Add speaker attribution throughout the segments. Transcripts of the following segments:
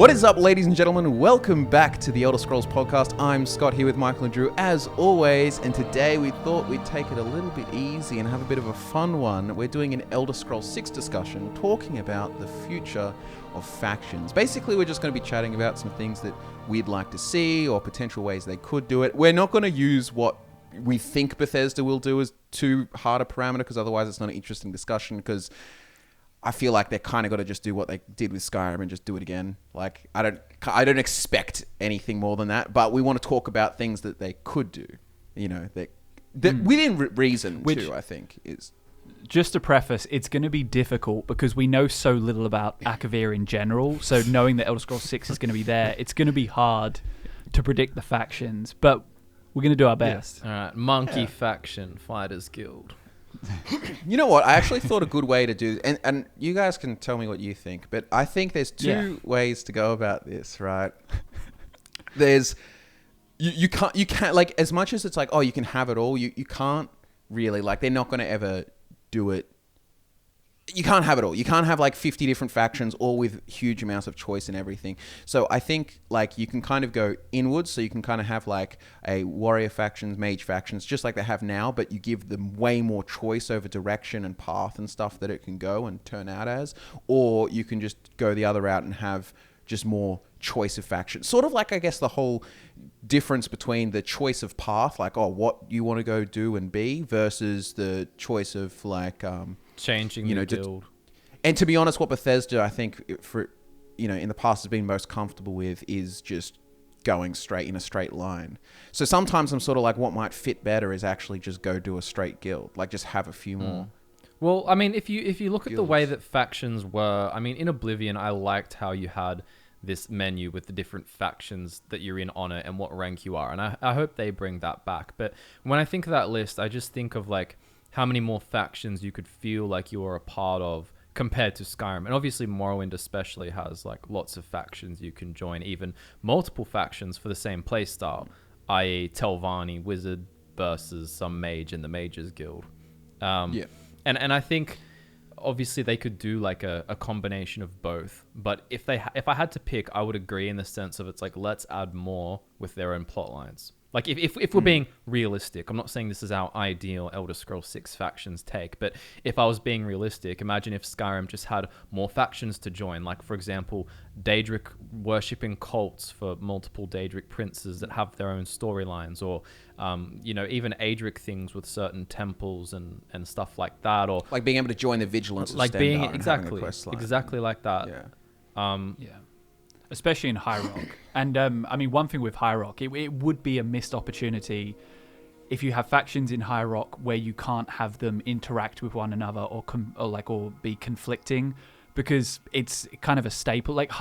Speaker 1: What is up, ladies and gentlemen? Welcome back to the Elder Scrolls podcast. I'm Scott here with Michael and Drew, as always, and today we thought we'd take it a little bit easy and have a bit of a fun one. We're doing an Elder Scrolls 6 discussion, talking about the future of factions. Basically, we're just going to be chatting about some things that we'd like to see or potential ways they could do it. We're not going to use what we think Bethesda will do as too hard a parameter, because otherwise it's not an interesting discussion, because I feel like they kind of got to just do what they did with Skyrim and just do it again. Like, I don't expect anything more than that, but we want to talk about things that they could do, you know, that within reason. Which, too, I think is...
Speaker 2: Just to preface, it's going to be difficult because we know so little about Akavir in general, so knowing that Elder Scrolls 6 is going to be there, it's going to be hard to predict the factions, but we're going to do our best.
Speaker 3: All right, Monkey Faction, Fighters Guild.
Speaker 1: You know what? I actually thought a good way to do, and you guys can tell me what you think, but I think there's two ways to go about this, right? There's you can't like, as much as it's like, oh, you can have it all, you can't really, like, they're not going to ever do it. You can't have it all. You can't have like 50 different factions, all with huge amounts of choice and everything. So I think like you can kind of go inwards. So you can kind of have like a warrior factions, mage factions, just like they have now, but you give them way more choice over direction and path and stuff that it can go and turn out as. Or you can just go the other route and have just more choice of factions. Sort of like, I guess, the whole difference between the choice of path, like, oh, what you want to go do and be, versus the choice of like...
Speaker 3: changing the guild.
Speaker 1: And to be honest, what Bethesda, I think, for in the past has been most comfortable with is just going straight in a straight line. So sometimes I'm sort of like, what might fit better is actually just go do a straight guild, like just have a few more.
Speaker 3: Well, I mean, if you look at the way that factions were, I mean, in Oblivion, I liked how you had this menu with the different factions that you're in on it and what rank you are, and I hope they bring that back. But when I think of that list, I just think of like how many more factions you could feel like you are a part of compared to Skyrim. And obviously Morrowind especially has like lots of factions you can join, even multiple factions for the same playstyle, i.e. Telvanni wizard versus some mage in the Mages Guild. And I think obviously they could do like a combination of both, but if I had to pick, I would agree in the sense of it's like, let's add more with their own plot lines. Like, if we're being realistic, I'm not saying this is our ideal Elder Scrolls 6 factions take, but if I was being realistic, imagine if Skyrim just had more factions to join. Like, for example, Daedric worshipping cults for multiple Daedric princes that have their own storylines, or, even Adric things with certain temples and stuff like that. Or
Speaker 1: like being able to join the Vigilance of
Speaker 3: like
Speaker 1: Stendarr
Speaker 3: being
Speaker 1: and
Speaker 3: exactly like that.
Speaker 1: Yeah.
Speaker 2: Especially in High Rock. And I mean, one thing with High Rock, it would be a missed opportunity if you have factions in High Rock where you can't have them interact with one another or be conflicting, because it's kind of a staple. Like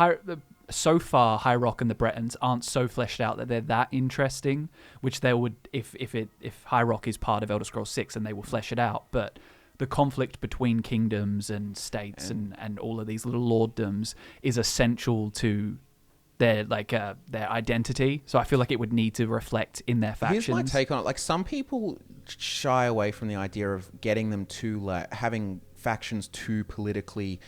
Speaker 2: so far, High Rock and the Bretons aren't so fleshed out that they're that interesting, which they would if High Rock is part of Elder Scrolls 6, and they will flesh it out. But the conflict between kingdoms and states and all of these little lorddoms is essential to their identity. So I feel like it would need to reflect in their factions.
Speaker 1: Here's my take on it. Like, some people shy away from the idea of getting them to like having factions too politically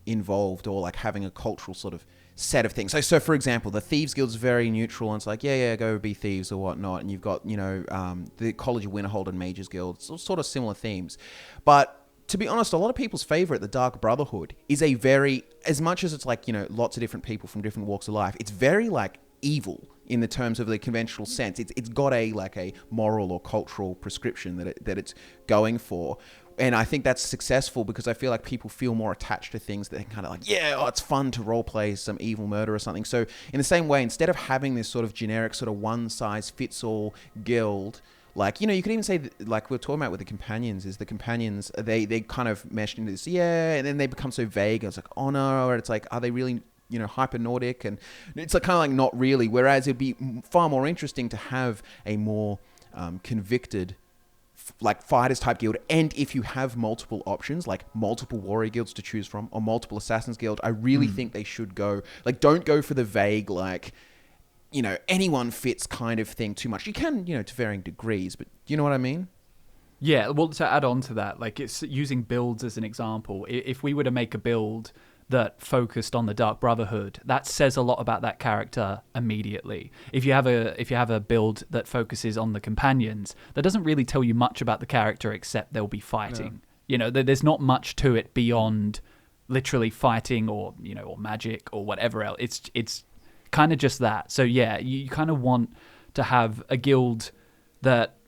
Speaker 1: involved, or like having a cultural sort of set of things. So for example, the Thieves Guild's very neutral, and it's like, go be thieves or whatnot. And you've got, the College of Winterhold and Mages Guild, sort of similar themes. But to be honest, a lot of people's favorite, the Dark Brotherhood, is a very, as much as it's like, lots of different people from different walks of life, it's very like evil in the terms of the conventional sense. It's got a moral or cultural prescription that it's going for. And I think that's successful because I feel like people feel more attached to things that they're kind of like, it's fun to roleplay some evil murder or something. So in the same way, instead of having this sort of generic sort of one-size-fits-all guild, like, you could even say, like we're talking about with the companions, they kind of meshed into this, and then they become so vague. It's like honor, or it's like, are they really, hyper Nordic? And it's like kind of like not really. Whereas it'd be far more interesting to have a more convicted, like fighters type guild. And if you have multiple options, like multiple warrior guilds to choose from, or multiple assassins guild, I really think they should go, like, don't go for the vague, like, anyone fits kind of thing too much. You can, to varying degrees, but you know what I mean?
Speaker 2: Yeah, well, to add on to that, like, it's using builds as an example. If we were to make a build that focused on the Dark Brotherhood, that says a lot about that character immediately. If you have a build that focuses on the companions, that doesn't really tell you much about the character except they'll be fighting. There's not much to it beyond literally fighting or magic or whatever else. It's kind of just that. So yeah, you kind of want to have a guild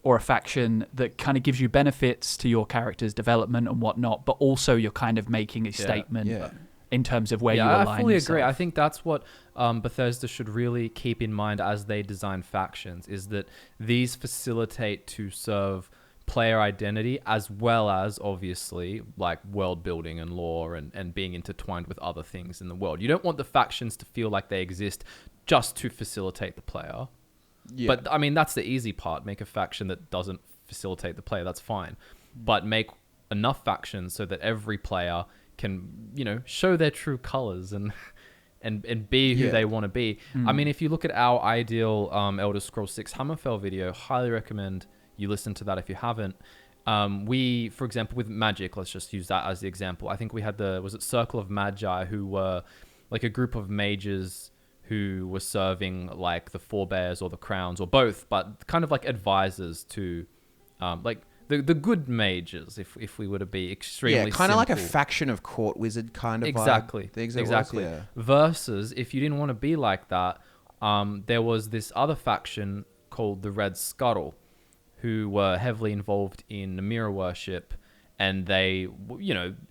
Speaker 2: or a faction that kind of gives you benefits to your character's development and whatnot, but also you're kind of making a statement in terms of where you align
Speaker 3: I fully
Speaker 2: yourself.
Speaker 3: agree. I think that's what Bethesda should really keep in mind as they design factions, is that these facilitate to serve player identity as well as obviously like world building and lore and being intertwined with other things in the world. You don't want the factions to feel like they exist just to facilitate the player. Yeah. But I mean, that's the easy part. Make a faction that doesn't facilitate the player. That's fine. But make enough factions so that every player can, show their true colors and be who they want to be. I mean, if you look at our ideal Elder Scrolls 6 Hammerfell video, highly recommend you listen to that if you haven't. We, for example, with magic, let's just use that as the example. I think we had Circle of Magi, who were like a group of mages who were serving like the forebears or the crowns or both, but kind of like advisors to like the good mages, if we were to be extremely
Speaker 1: kind of like a
Speaker 3: simple.
Speaker 1: faction of court wizard kind of
Speaker 3: exactly
Speaker 1: vibe.
Speaker 3: Exactly. Versus if you didn't want to be like that, there was this other faction called the Red Scuttle, who were heavily involved in mirror worship, and they,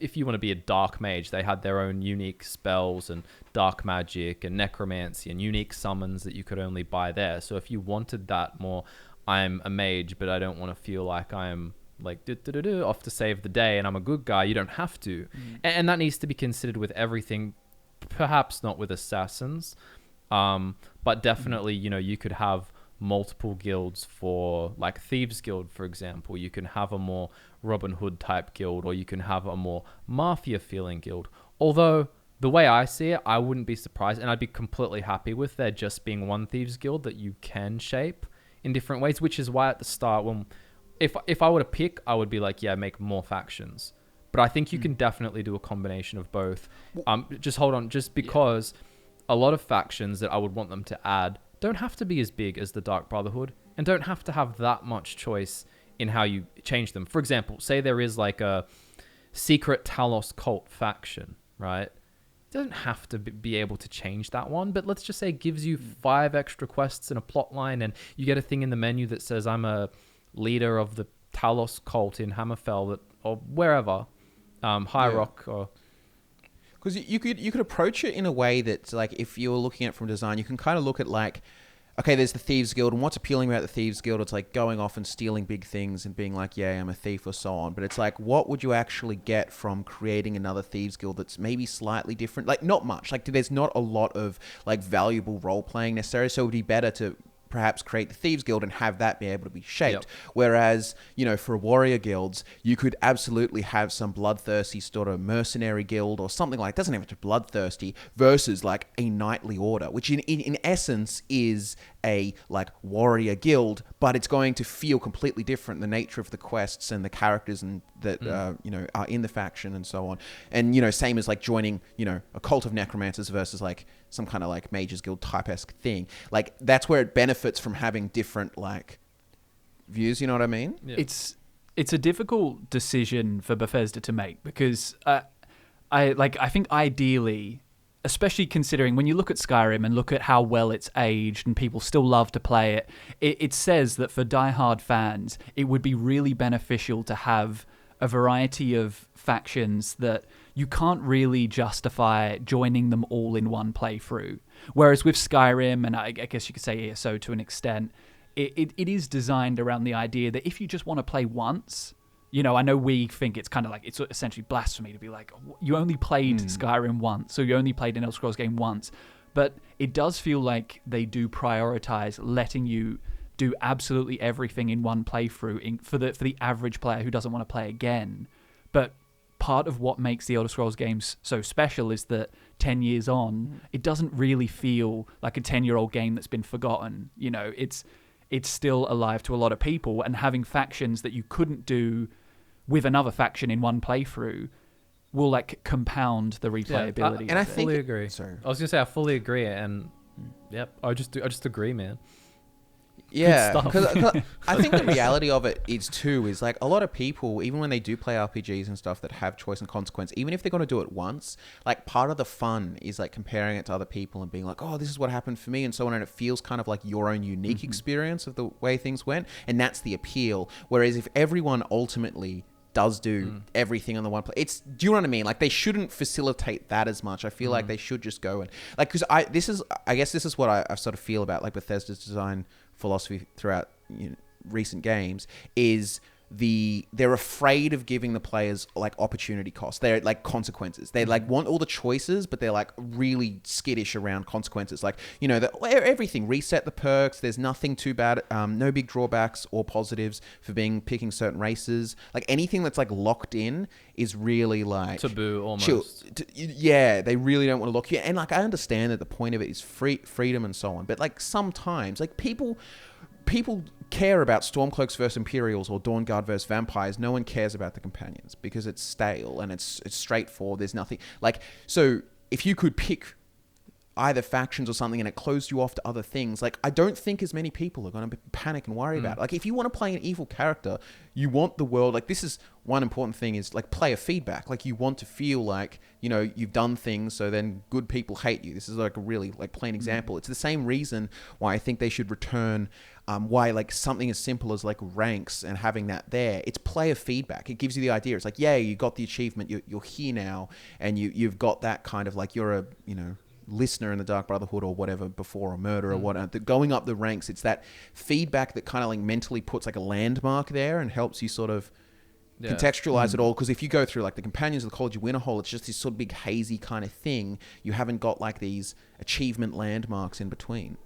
Speaker 3: if you want to be a dark mage, they had their own unique spells and dark magic and necromancy and unique summons that you could only buy there. So if you wanted that more, I'm a mage, but I don't want to feel like I'm like off to save the day and I'm a good guy, you don't have to. And that needs to be considered with everything, perhaps not with assassins, but definitely, you could have multiple guilds for like Thieves Guild, for example. You can have a more Robin Hood type guild, or you can have a more mafia feeling guild. Although the way I see it, I wouldn't be surprised and I'd be completely happy with there just being one Thieves Guild that you can shape in different ways, which is why at the start, if I were to pick, I would be like, make more factions. But I think you can definitely do a combination of both. Just hold on, just because a lot of factions that I would want them to add don't have to be as big as the Dark Brotherhood and don't have to have that much choice in how you change them. For example, say there is like a secret Talos cult faction, right? It doesn't have to be able to change that one, but let's just say it gives you 5 extra quests and a plot line, and you get a thing in the menu that says I'm a leader of the Talos cult in Hammerfell or wherever, High Rock or...
Speaker 1: Because you could approach it in a way that's like, if you were looking at it from design, you can kind of look at like, okay, there's the Thieves Guild, and what's appealing about the Thieves Guild, it's like going off and stealing big things and being like, yeah, I'm a thief or so on. But it's like, what would you actually get from creating another Thieves Guild that's maybe slightly different? Like, not much. Like, there's not a lot of like valuable role playing necessary, so it would be better to perhaps create the Thieves Guild and have that be able to be shaped. Whereas, for warrior guilds, you could absolutely have some bloodthirsty sort of mercenary guild or something like, it doesn't have to be bloodthirsty, versus like a knightly order, which in essence is a like warrior guild, but it's going to feel completely different, the nature of the quests and the characters and that are in the faction and so on. And same as like joining a cult of necromancers versus like some kind of like mages guild type-esque thing. Like that's where it benefits from having different like views, you know what I mean?
Speaker 2: It's a difficult decision for Bethesda to make, because I think ideally, especially considering when you look at Skyrim and look at how well it's aged and people still love to play it, it says that for diehard fans, it would be really beneficial to have a variety of factions that you can't really justify joining them all in one playthrough. Whereas with Skyrim, and I guess you could say ESO to an extent, it is designed around the idea that if you just want to play once, I know we think it's kind of like, it's essentially blasphemy to be like, you only played Skyrim once, so you only played an Elder Scrolls game once. But it does feel like they do prioritize letting you do absolutely everything in one playthrough for the average player who doesn't want to play again. But part of what makes the Elder Scrolls games so special is that 10 years on, it doesn't really feel like a 10-year-old game that's been forgotten. It's still alive to a lot of people, and having factions that you couldn't do with another faction in one playthrough will like compound the replayability.
Speaker 1: And I
Speaker 3: fully agree.
Speaker 1: Sorry.
Speaker 3: I was gonna say I fully agree, and yep, I just agree, man.
Speaker 1: Yeah,
Speaker 2: stuff.
Speaker 1: because I think the reality of it is like a lot of people, even when they do play RPGs and stuff that have choice and consequence, even if they're going to do it once, like part of the fun is like comparing it to other people and being like, oh, this is what happened for me and so on, and it feels kind of like your own unique experience of the way things went, and that's the appeal. Whereas if everyone ultimately does do everything on the one play, do you know what I mean? Like they shouldn't facilitate that as much. I feel like they should just go and like, because I guess this is what I sort of feel about like Bethesda's design philosophy throughout recent games is they're afraid of giving the players like opportunity costs. They're like consequences. They like want all the choices, but they're like really skittish around consequences. Like, everything, reset the perks. There's nothing too bad. No big drawbacks or positives for picking certain races. Like anything that's like locked in is really like
Speaker 3: taboo almost.
Speaker 1: Yeah, they really don't want to lock you in. And like I understand that the point of it is freedom and so on, but like sometimes like people care about Stormcloaks versus Imperials or Dawnguard versus Vampires. No one cares about the companions because it's stale and it's straightforward. There's nothing like, so if you could pick either factions or something and it closed you off to other things, like I don't think as many people are going to panic and worry about it. Like if you want to play an evil character, you want the world, like this is one important thing is like player feedback. Like you want to feel like, you've done things so then good people hate you. This is like a really like plain example. It's the same reason why I think they should return why like something as simple as like ranks and having that there. It's player feedback. It gives you the idea. It's like, yeah, you got the achievement. You're here now, and you've got that kind of like you're a listener in the Dark Brotherhood or whatever before, or murder or whatever. Going up the ranks, it's that feedback that kind of like mentally puts like a landmark there and helps you sort of contextualize it all. Because if you go through like the Companions of the College of Winterhold, it's just this sort of big hazy kind of thing. You haven't got like these achievement landmarks in between.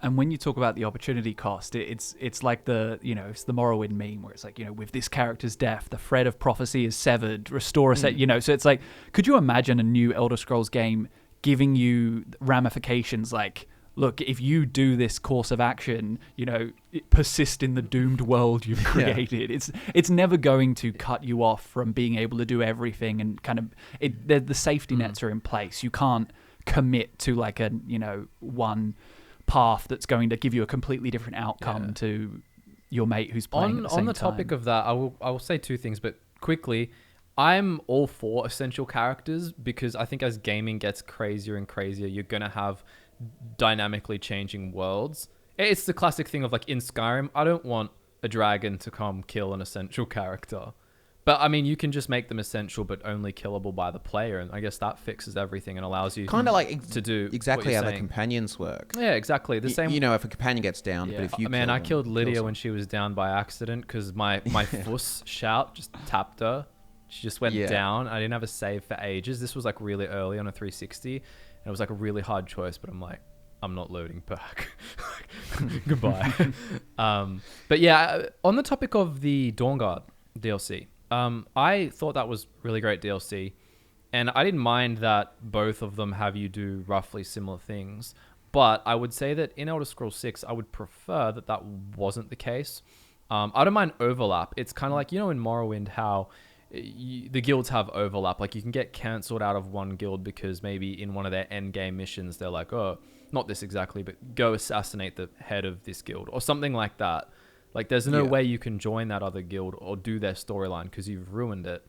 Speaker 2: And when you talk about the opportunity cost, it's like it's the Morrowind meme where it's like, with this character's death, the thread of prophecy is severed, restore a set, so it's like, could you imagine a new Elder Scrolls game giving you ramifications like, look, if you do this course of action, persist in the doomed world you've created. It's never going to cut you off from being able to do everything, and kind of the safety nets are in place. You can't commit to like a one path that's going to give you a completely different outcome to your mate who's playing at the same
Speaker 3: on the
Speaker 2: time.
Speaker 3: topic of that, I will say two things, but quickly. I'm all for essential characters because I think as gaming gets crazier and crazier, you're going to have dynamically changing worlds. It's the classic thing of like in Skyrim, I don't want a dragon to come kill an essential character. But I mean, you can just make them essential but only killable by the player, and I guess that fixes everything and allows you
Speaker 1: kind of like
Speaker 3: to do
Speaker 1: exactly how
Speaker 3: saying.
Speaker 1: the companions work.
Speaker 3: Yeah, exactly. The same.
Speaker 1: If a companion gets down, but if you
Speaker 3: I killed Lydia when she was down by accident because my fuss shout just tapped her. She just went down. I didn't have a save for ages. This was like really early on a 360. And it was like a really hard choice, but I'm like, I'm not loading back. Goodbye. But yeah, on the topic of the Dawnguard DLC, I thought that was really great DLC. And I didn't mind that both of them have you do roughly similar things. But I would say that in Elder Scrolls 6, I would prefer that wasn't the case. I don't mind overlap. It's kind of like, in Morrowind, how the guilds have overlap. Like you can get cancelled out of one guild because maybe in one of their end game missions they're like, oh, not this exactly, but go assassinate the head of this guild or something like that. Like there's no way you can join that other guild or do their storyline because you've ruined it.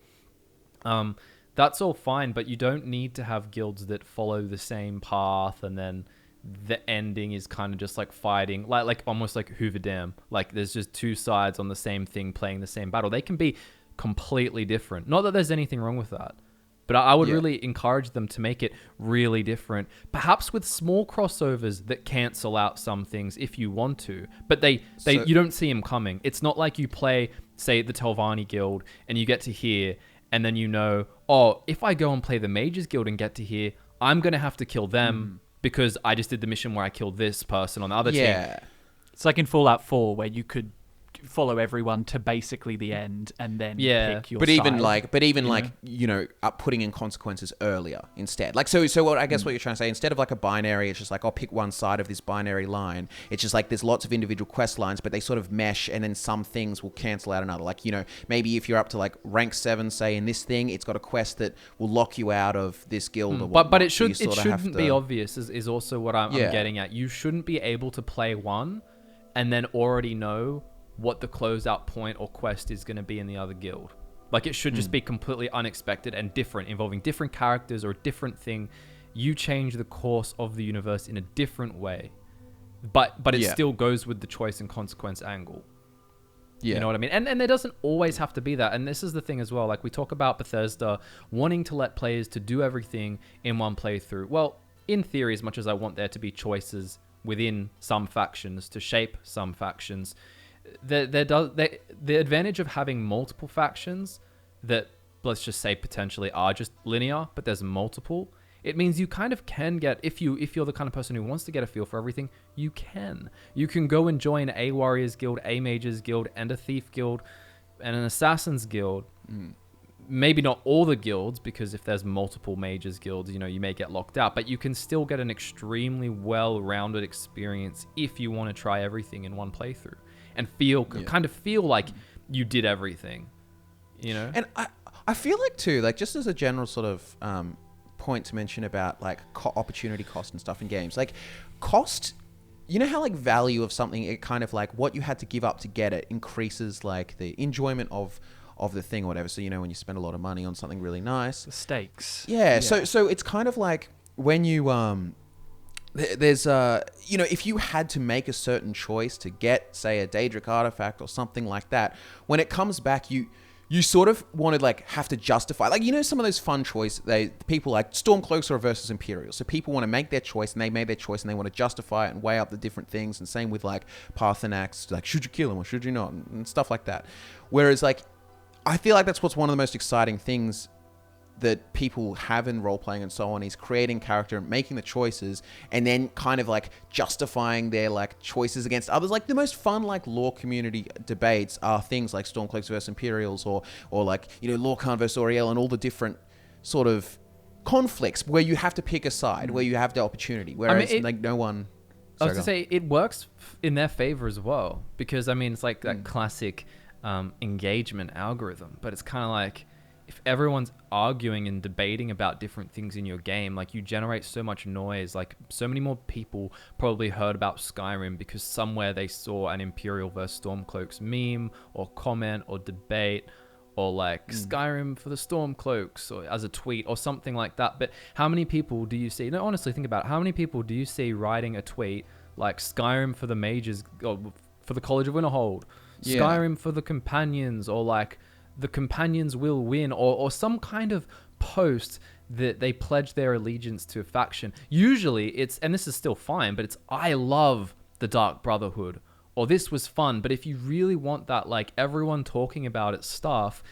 Speaker 3: That's all fine, but you don't need to have guilds that follow the same path and then the ending is kind of just like fighting, like almost like Hoover Dam. Like there's just two sides on the same thing playing the same battle. They can be completely different. Not that there's anything wrong with that, but I would really encourage them to make it really different, perhaps with small crossovers that cancel out some things if you want to, but you don't see them coming. It's not like you play, say, the Telvanni Guild and you get to here and then if I go and play the Mages Guild and get to here, I'm going to have to kill them because I just did the mission where I killed this person on the other team.
Speaker 2: It's like in Fallout 4 where you could follow everyone to basically the end and then pick your
Speaker 1: but
Speaker 2: side.
Speaker 1: Putting in consequences earlier instead. Like, so what I guess what you're trying to say, instead of like a binary, it's just like, I'll pick one side of this binary line. It's just like there's lots of individual quest lines, but they sort of mesh, and then some things will cancel out another. Like, maybe if you're up to like rank 7, say in this thing, it's got a quest that will lock you out of this guild or whatnot.
Speaker 3: But it shouldn't be obvious is also what I'm getting at. You shouldn't be able to play one and then already know what the closeout point or quest is going to be in the other guild. Like, it should just be completely unexpected and different, involving different characters or a different thing. You change the course of the universe in a different way, but it still goes with the choice and consequence angle. Yeah. You know what I mean? And there doesn't always have to be that. And this is the thing as well. Like, we talk about Bethesda wanting to let players to do everything in one playthrough. Well, in theory, as much as I want there to be choices within some factions to shape some factions, the advantage of having multiple factions that, let's just say, potentially are just linear, but there's multiple, it means you kind of can get, if you're the kind of person who wants to get a feel for everything, you can go and join a warriors guild, a mages guild, and a thief guild, and an assassins guild. Maybe not all the guilds, because if there's multiple mages guilds, you may get locked out, but you can still get an extremely well-rounded experience if you want to try everything in one playthrough and kind of feel like you did everything, And
Speaker 1: I feel like too, like, just as a general sort of point to mention about like opportunity cost and stuff in games, like cost, how like value of something, it kind of like what you had to give up to get it increases like the enjoyment of the thing or whatever. So, when you spend a lot of money on something really nice,
Speaker 2: the stakes.
Speaker 1: Yeah. So it's kind of like when you, there's if you had to make a certain choice to get, say, a Daedric artifact or something like that, when it comes back, you sort of want to like have to justify, like, some of those fun choices, people like Stormcloaks versus Imperials. So people want to make their choice, and they made their choice, and they want to justify it and weigh up the different things. And same with like Parthenax, like, should you kill him or should you not, and stuff like that. Whereas like, I feel like that's what's one of the most exciting things that people have in role-playing and so on, is creating character, making the choices, and then kind of like justifying their like choices against others. Like, the most fun like lore community debates are things like Stormcloaks versus Imperials, or like, Lorcan versus Oriel, and all the different sort of conflicts where you have to pick a side, where you have the opportunity, whereas no one...
Speaker 3: I was going to say, it works in their favor as well, because it's like that classic engagement algorithm, but it's kind of like, if everyone's arguing and debating about different things in your game, like, you generate so much noise. Like, so many more people probably heard about Skyrim because somewhere they saw an Imperial versus Stormcloaks meme or comment or debate, or like Skyrim for the Stormcloaks, or as a tweet or something like that. But how many people do you see? No, honestly, think about it. How many people do you see writing a tweet like Skyrim for the mages, or for the College of Winterhold, Skyrim for the companions, or like the companions will win, or some kind of post that they pledge their allegiance to a faction? Usually it's, and this is still fine, but it's, I love the Dark Brotherhood, or this was fun. But if you really want that, like, everyone talking about it stuff,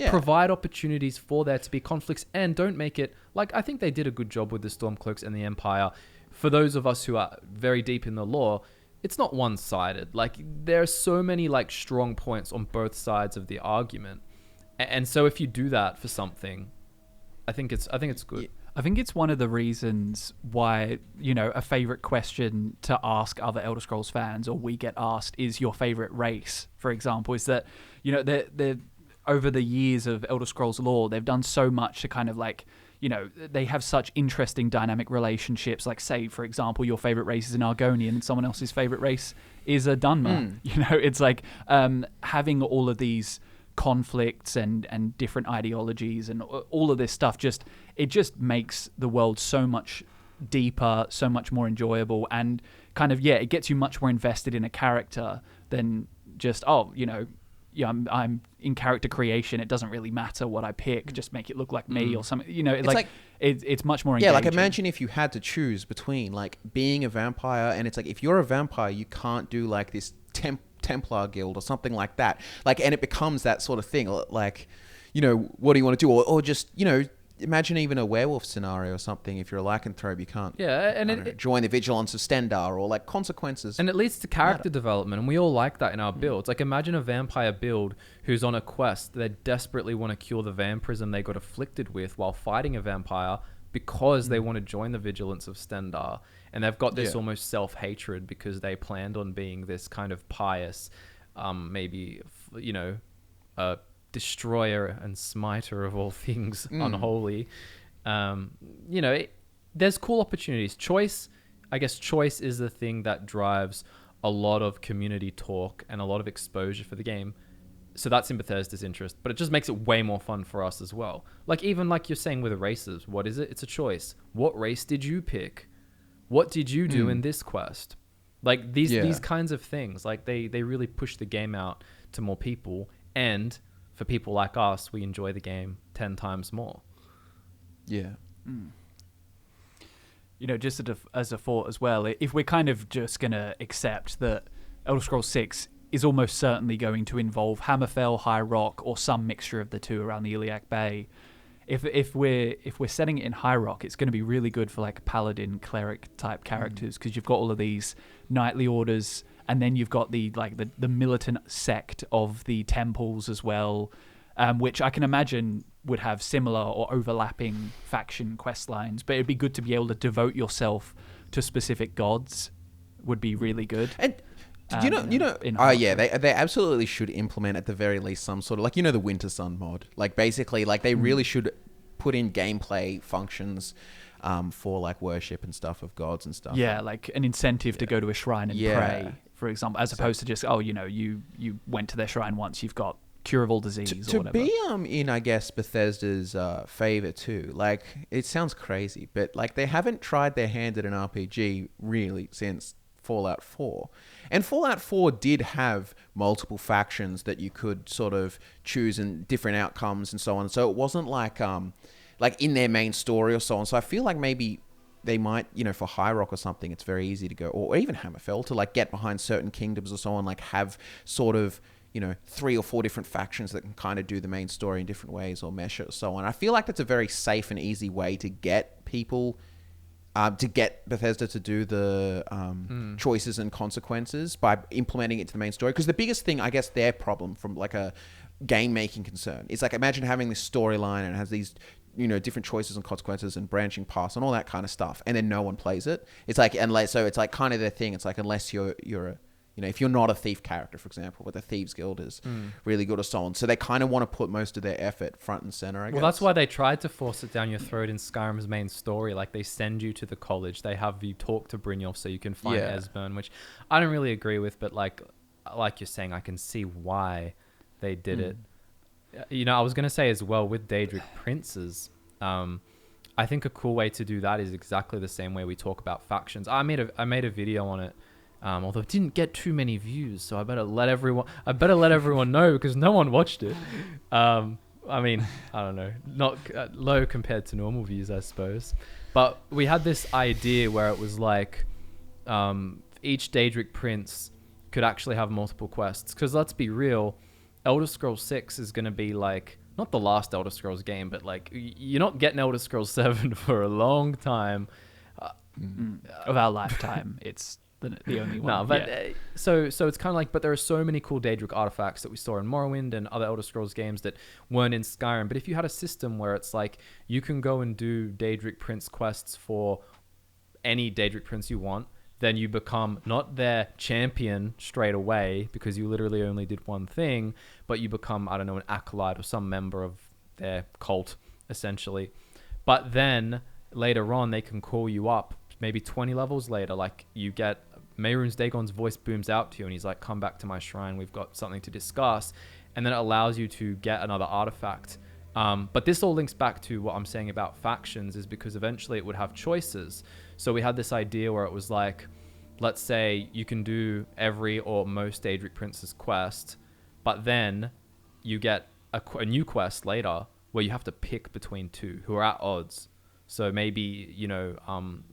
Speaker 3: provide opportunities for there to be conflicts, and don't make it, like, I think they did a good job with the Stormcloaks and the Empire. For those of us who are very deep in the lore, it's not one-sided. Like, there are so many like strong points on both sides of the argument. And so if you do that for something, I think it's good.
Speaker 2: I think it's one of the reasons why, a favorite question to ask other Elder Scrolls fans, or we get asked, is your favorite race, for example, is that, they're over the years of Elder Scrolls lore, they've done so much to kind of like, they have such interesting dynamic relationships. Like, say, for example, your favorite race is an Argonian and someone else's favorite race is a Dunmer. It's like having all of these conflicts and different ideologies and all of this stuff, it just makes the world so much deeper, so much more enjoyable, and kind of, it gets you much more invested in a character than just, I'm in character creation, it doesn't really matter what I pick, just make it look like me or something. It's much more engaging.
Speaker 1: Like, imagine if you had to choose between like being a vampire, and it's like, if you're a vampire, you can't do like this Templar guild or something like that, like, and it becomes that sort of thing, like, what do you want to do, or just imagine even a werewolf scenario or something. If you're a lycanthrope, you can't join the vigilance of Stendar, or like consequences.
Speaker 3: And it leads to character development, and we all like that in our builds. Like, imagine a vampire build who's on a quest. They desperately want to cure the vampirism they got afflicted with while fighting a vampire, because they want to join the vigilance of Stendar. And they've got this almost self-hatred because they planned on being this kind of pious, maybe, destroyer and smiter of all things unholy. There's cool opportunities. Choice is the thing that drives a lot of community talk and a lot of exposure for the game. So that's in Bethesda's interest, but it just makes it way more fun for us as well. Like, even like you're saying with races, what is it? It's a choice. What race did you pick? What did you do in this quest? Like, these kinds of things, like they really push the game out to more people. And for people like us, we enjoy the game 10 times more.
Speaker 1: Yeah.
Speaker 2: Just as a thought as well, if we're kind of just going to accept that Elder Scrolls 6 is almost certainly going to involve Hammerfell, High Rock, or some mixture of the two around the Iliac Bay. If we're setting it in High Rock, it's going to be really good for like paladin, cleric type characters, because you've got all of these knightly orders, and then you've got the militant sect of the temples as well, which I can imagine would have similar or overlapping faction quest lines. But it'd be good to be able to devote yourself to specific gods. Would be really good.
Speaker 1: And they absolutely should implement at the very least some sort of, like, the Winter Sun mod. Like, basically, like, they really should put in gameplay functions for like worship and stuff of gods and stuff.
Speaker 2: Yeah, like an incentive to go to a shrine and pray, for example, as opposed to just, you went to their shrine once, you've got curable disease or whatever.
Speaker 1: To be in, I guess, Bethesda's favor too. Like, it sounds crazy, but like, they haven't tried their hand at an RPG really since Fallout 4. And Fallout 4 did have multiple factions that you could sort of choose and different outcomes and so on. So it wasn't like in their main story or so on. So I feel like maybe they might, for High Rock or something, it's very easy to go, or even Hammerfell, to like get behind certain kingdoms or so on, like have sort of, 3 or 4 different factions that can kind of do the main story in different ways or mesh it or so on. I feel like that's a very safe and easy way to get people to get Bethesda to do the choices and consequences by implementing it to the main story. Because the biggest thing, I guess, their problem from like a game-making concern is, like, imagine having this storyline and it has these, different choices and consequences and branching paths and all that kind of stuff, and then no one plays it. It's like, so it's like kind of their thing. It's like, unless you're a, if you're not a thief character, for example, but the Thieves Guild is really good or so on. So they kind of want to put most of their effort front and center, I guess.
Speaker 3: Well, that's why they tried to force it down your throat in Skyrim's main story. Like, they send you to the college. They have you talk to Brynjolf so you can find Esbern, which I don't really agree with, but like you're saying, I can see why they did it. I was going to say as well, with Daedric princes, I think a cool way to do that is exactly the same way we talk about factions. I made a video on it. Although it didn't get too many views, so I better let everyone know, because no one watched it. I mean, I don't know, not low compared to normal views, I suppose. But we had this idea where it was like each Daedric prince could actually have multiple quests. Because let's be real, Elder Scrolls 6 is going to be like, not the last Elder Scrolls game, but like, you're not getting Elder Scrolls 7 for a long time.
Speaker 2: Of our lifetime, it's the only one.
Speaker 3: No, but so it's kind of like, but there are so many cool Daedric artifacts that we saw in Morrowind and other Elder Scrolls games that weren't in Skyrim. But if you had a system where it's like, you can go and do Daedric Prince quests for any Daedric Prince you want, then you become not their champion straight away because you literally only did one thing, but you become, I don't know, an acolyte or some member of their cult, essentially. But then later on, they can call you up maybe 20 levels later, like you get Mehrunes Dagon's voice booms out to you and he's like, come back to my shrine, we've got something to discuss. And then it allows you to get another artifact. But this all links back to what I'm saying about factions, is because eventually it would have choices. So we had this idea where it was like, let's say you can do every or most Daedric Prince's quest, but then you get a new quest later where you have to pick between two who are at odds. So maybe,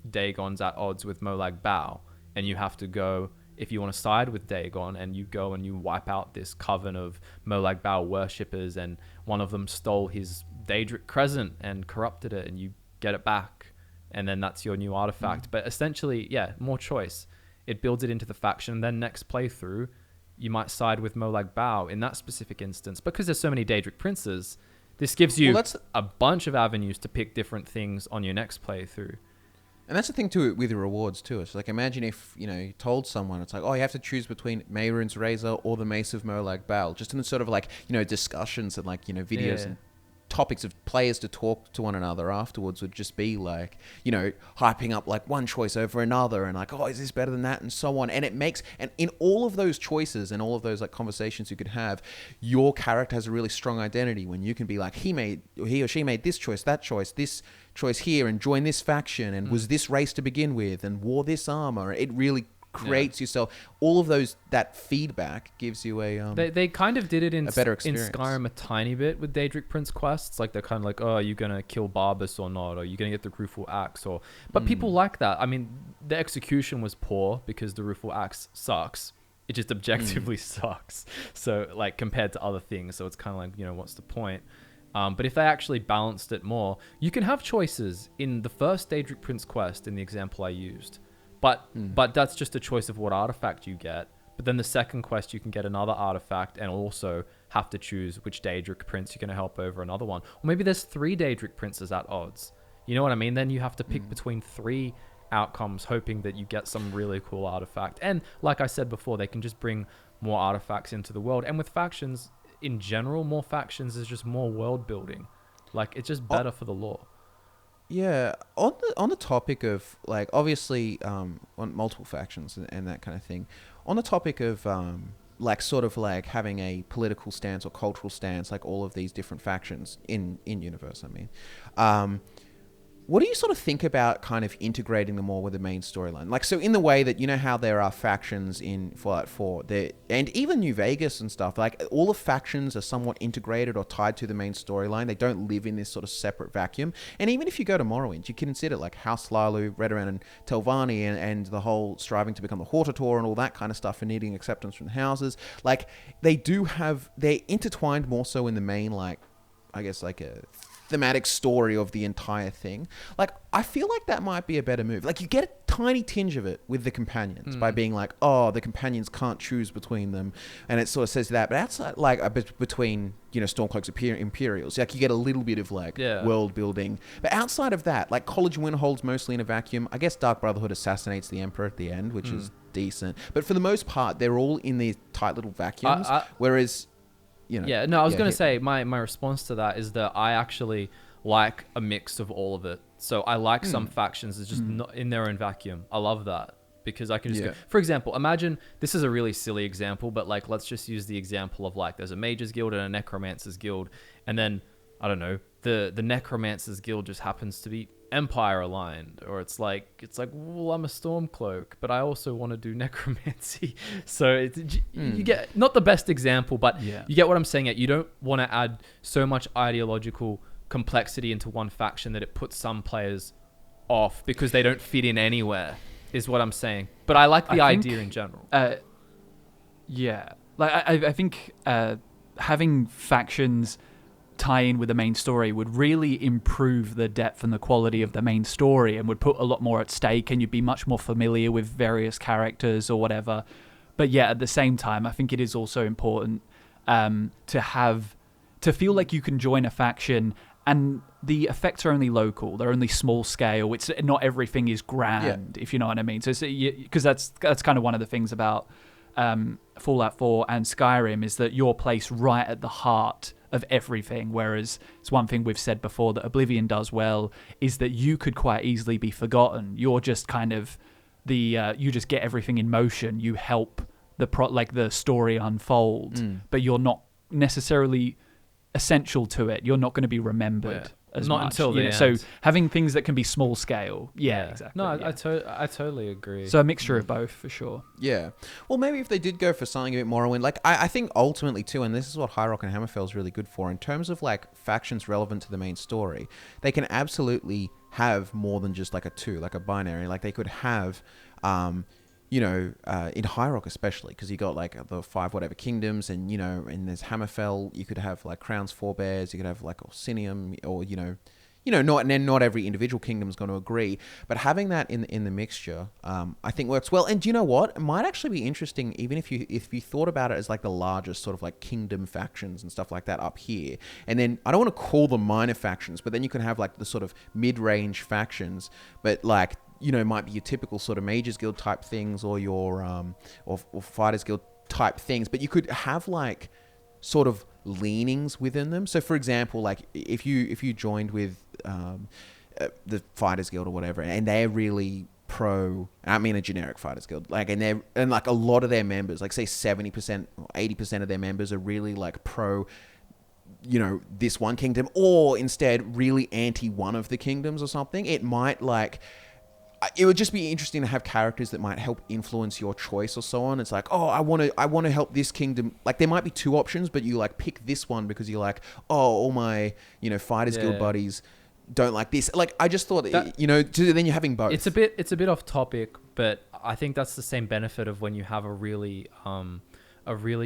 Speaker 3: Dagon's at odds with Molag Bal, and you have to go, if you want to side with Dagon, and you go and you wipe out this coven of Molag Bal worshippers, and one of them stole Daedric Crescent and corrupted it, and you get it back, and then that's your new artifact. But essentially, yeah, more choice. It builds it into the faction. And then next playthrough, you might side with Molag Bal in that specific instance. Because there's so many Daedric princes, this gives you a bunch of avenues to pick different things on your next playthrough.
Speaker 1: And that's the thing too with the rewards too. It's like, imagine if, you told someone, it's like, oh, you have to choose between Mehrunes Razor or the Mace of Molag Bal. Just in the sort of like, discussions and like, videos and topics of players to talk to one another afterwards would just be like, hyping up like one choice over another and like, oh, is this better than that, and so on. And it makes, and in all of those choices and all of those like conversations you could have, your character has a really strong identity when you can be like, he or she made this choice, that choice, this choice here, and joined this faction, and was this race to begin with, and wore this armor. It really creates yourself. All of those, that feedback gives you a
Speaker 3: they kind of did it in
Speaker 1: a better experience.
Speaker 3: In Skyrim a tiny bit with Daedric Prince quests. Like, they're kind of like, oh, are you gonna kill Barbas or not, or are you gonna get the Rueful Axe, or but people like that. I mean, the execution was poor because the Rueful Axe sucks. It just objectively sucks, so like compared to other things, so it's kind of like, what's the point? But if they actually balanced it more, you can have choices in the first Daedric Prince quest in the example I used. But that's just a choice of what artifact you get. But then the second quest, you can get another artifact and also have to choose which Daedric Prince you're going to help over another one. Or maybe there's 3 Daedric Princes at odds. You know what I mean? Then you have to pick between 3 outcomes, hoping that you get some really cool artifact. And like I said before, they can just bring more artifacts into the world. And with factions, in general, more factions is just more world building. Like, it's just better for the lore.
Speaker 1: Yeah, on the topic of like, obviously on multiple factions and that kind of thing, on the topic of like sort of like having a political stance or cultural stance, like all of these different factions in universe, I mean, what do you sort of think about kind of integrating them all with the main storyline? Like, so in the way that, how there are factions in Fallout 4, and even New Vegas and stuff, like all the factions are somewhat integrated or tied to the main storyline. They don't live in this sort of separate vacuum. And even if you go to Morrowind, you can consider like House Lalu, Redoran and Telvanni, and the whole striving to become the Hortator and all that kind of stuff, and needing acceptance from the houses. Like, they're intertwined more so in the main, like, I guess like a thematic story of the entire thing. Like, I feel like that might be a better move. Like, you get a tiny tinge of it with the companions by being like, oh, the companions can't choose between them, and it sort of says that. But outside, like, between Stormcloaks and Imperials, like, you get a little bit of like world building. But outside of that, like, College Winterhold's mostly in a vacuum. I guess Dark Brotherhood assassinates the Emperor at the end, which is decent. But for the most part, they're all in these tight little vacuums. Whereas
Speaker 3: I was going to say my response to that is that I actually like a mix of all of it. So I like some factions that's just not in their own vacuum. I love that because I can just go. For example, imagine, this is a really silly example, but like, let's just use the example of like, there's a Mages Guild and a Necromancers Guild, and then I don't know, the Necromancers Guild just happens to be Empire aligned, or it's like, well, I'm a Stormcloak, but I also want to do necromancy. So you get, not the best example, but you get what I'm saying. You don't want to add so much ideological complexity into one faction that it puts some players off because they don't fit in anywhere, is what I'm saying. But I like the idea in general.
Speaker 2: Like I think having factions tie in with the main story would really improve the depth and the quality of the main story, and would put a lot more at stake, and you'd be much more familiar with various characters or whatever. But yeah, at the same time, I think it is also important to feel like you can join a faction and the effects are only local, they're only small scale. It's not everything is grand, if you know what I mean. So because that's kind of one of the things about Fallout 4 and Skyrim, is that you're placed right at the heart of everything, whereas it's one thing we've said before that Oblivion does well, is that you could quite easily be forgotten. You're just kind of you just get everything in motion, you help the story unfold, but you're not necessarily essential to it. You're not going to be remembered as
Speaker 3: not
Speaker 2: much,
Speaker 3: until the end.
Speaker 2: So having things that can be small scale, exactly.
Speaker 3: No, I totally agree.
Speaker 2: So a mixture of both for sure.
Speaker 1: Yeah. Well, maybe if they did go for something a bit more, like I think ultimately too, and this is what High Rock and Hammerfell is really good for, in terms of like factions relevant to the main story, they can absolutely have more than just like a two, like a binary. Like they could have in High Rock especially, because you got like the 5 whatever kingdoms, and and there's Hammerfell. You could have like Crown's Forebears. You could have like Orsinium, or not every individual kingdom is going to agree, but having that in the mixture, I think works well. And do you know what? It might actually be interesting, even if you thought about it as like the largest sort of like kingdom factions and stuff like that up here, and then I don't want to call them minor factions, but then you can have like the sort of mid-range factions, but like might be your typical sort of Mages Guild type things, or your or Fighters Guild type things, but you could have like sort of leanings within them. So for example, like if you joined with the Fighters Guild or whatever, and they're really pro, I mean a generic Fighters Guild, like, and like a lot of their members, like say 70% or 80% of their members are really like pro this one kingdom, or instead really anti one of the kingdoms or something, it would just be interesting to have characters that might help influence your choice or so on. It's like, oh, I want to help this kingdom. Like there might be 2 options, but you like pick this one because you're like, oh, all my Fighters Guild buddies don't like this. Like I just thought, then you're having both.
Speaker 3: It's a bit off topic, but I think that's the same benefit of when you have a really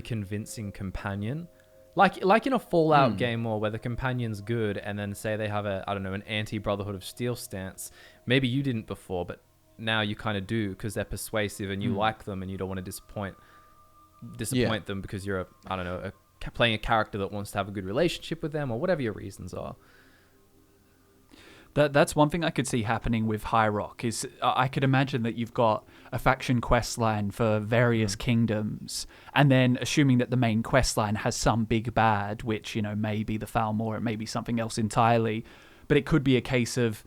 Speaker 3: convincing companion. Like in a Fallout game, or where the companion's good, and then say they have an anti-Brotherhood of Steel stance. Maybe you didn't before, but now you kind of do because they're persuasive and you like them, and you don't want to disappoint them because you're playing a character that wants to have a good relationship with them, or whatever your reasons are.
Speaker 2: That's one thing I could see happening with High Rock. Is I could imagine that you've got a faction quest line for various kingdoms, and then assuming that the main quest line has some big bad, which may be the Falmor, it may be something else entirely, but it could be a case of